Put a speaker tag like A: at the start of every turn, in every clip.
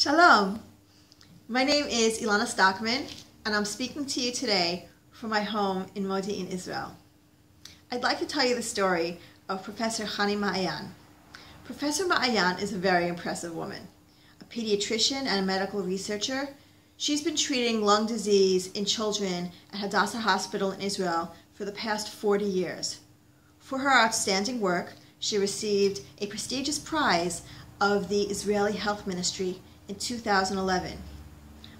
A: Shalom! My name is Elana Sztokman, and I'm speaking to you today from my home in Modi'in, Israel. I'd like to tell you the story of Professor Hani Maayan. Professor Maayan is a very impressive woman. A pediatrician and a medical researcher, she's been treating lung disease in children at Hadassah Hospital in Israel for the past 40 years. For her outstanding work, she received a prestigious prize of the Israeli Health Ministry in 2011.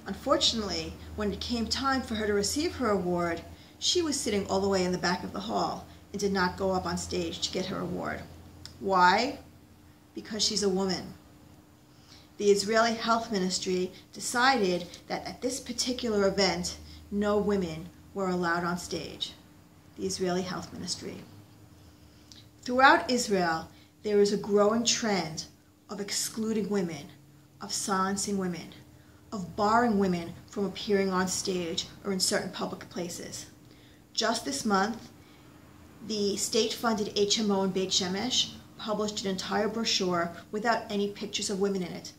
A: Unfortunately, when it came time for her to receive her award, she was sitting all the way in the back of the hall and did not go up on stage to get her award. Why? Because she's a woman. The Israeli Health Ministry decided that at this particular event, no women were allowed on stage. The Israeli Health Ministry. Throughout Israel, there is a growing trend of excluding women, of silencing women, of barring women from appearing on stage or in certain public places. Just this month, the state-funded HMO in Beit Shemesh published an entire brochure without any pictures of women in it,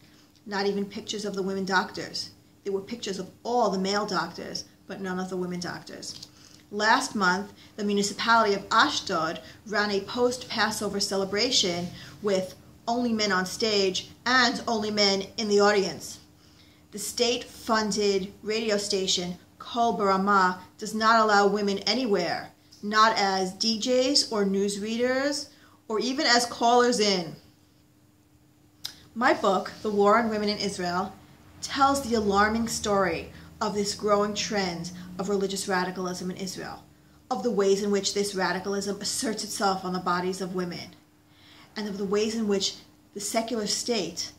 A: not even pictures of the women doctors. There were pictures of all the male doctors, but none of the women doctors. Last month, the municipality of Ashdod ran a post-Passover celebration with only men on stage and only men in the audience. The state-funded radio station Kol Barama does not allow women anywhere, not as DJs or newsreaders or even as callers in. My book, The War on Women in Israel, tells the alarming story of this growing trend of religious radicalism in Israel, of the ways in which this radicalism asserts itself on the bodies of women, and of the ways in which the secular state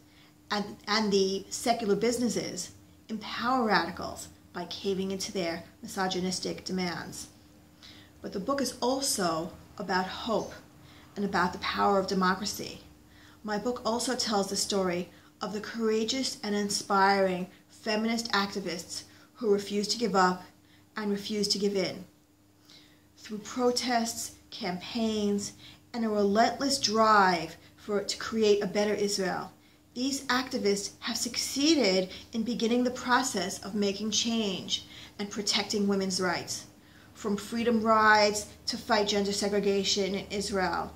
A: and the secular businesses empower radicals by caving into their misogynistic demands. But the book is also about hope and about the power of democracy. My book also tells the story of the courageous and inspiring feminist activists who refuse to give up and refuse to give in. Through protests, campaigns, and a relentless drive to create a better Israel, these activists have succeeded in beginning the process of making change and protecting women's rights. From freedom rides to fight gender segregation in Israel,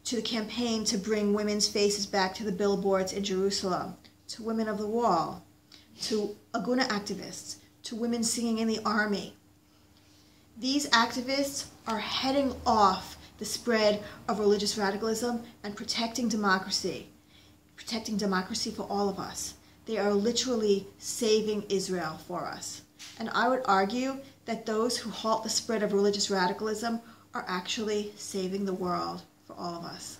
A: to the campaign to bring women's faces back to the billboards in Jerusalem, to Women of the Wall, to Aguna activists, to women singing in the army. These activists are heading off the spread of religious radicalism and protecting democracy for all of us. They are literally saving Israel for us. And I would argue that those who halt the spread of religious radicalism are actually saving the world for all of us.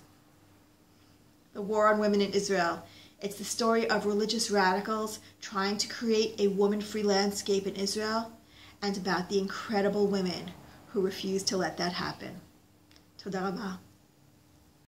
A: The War on Women in Israel. It's the story of religious radicals trying to create a woman-free landscape in Israel, and about the incredible women who refuse to let that happen. Toda rabah.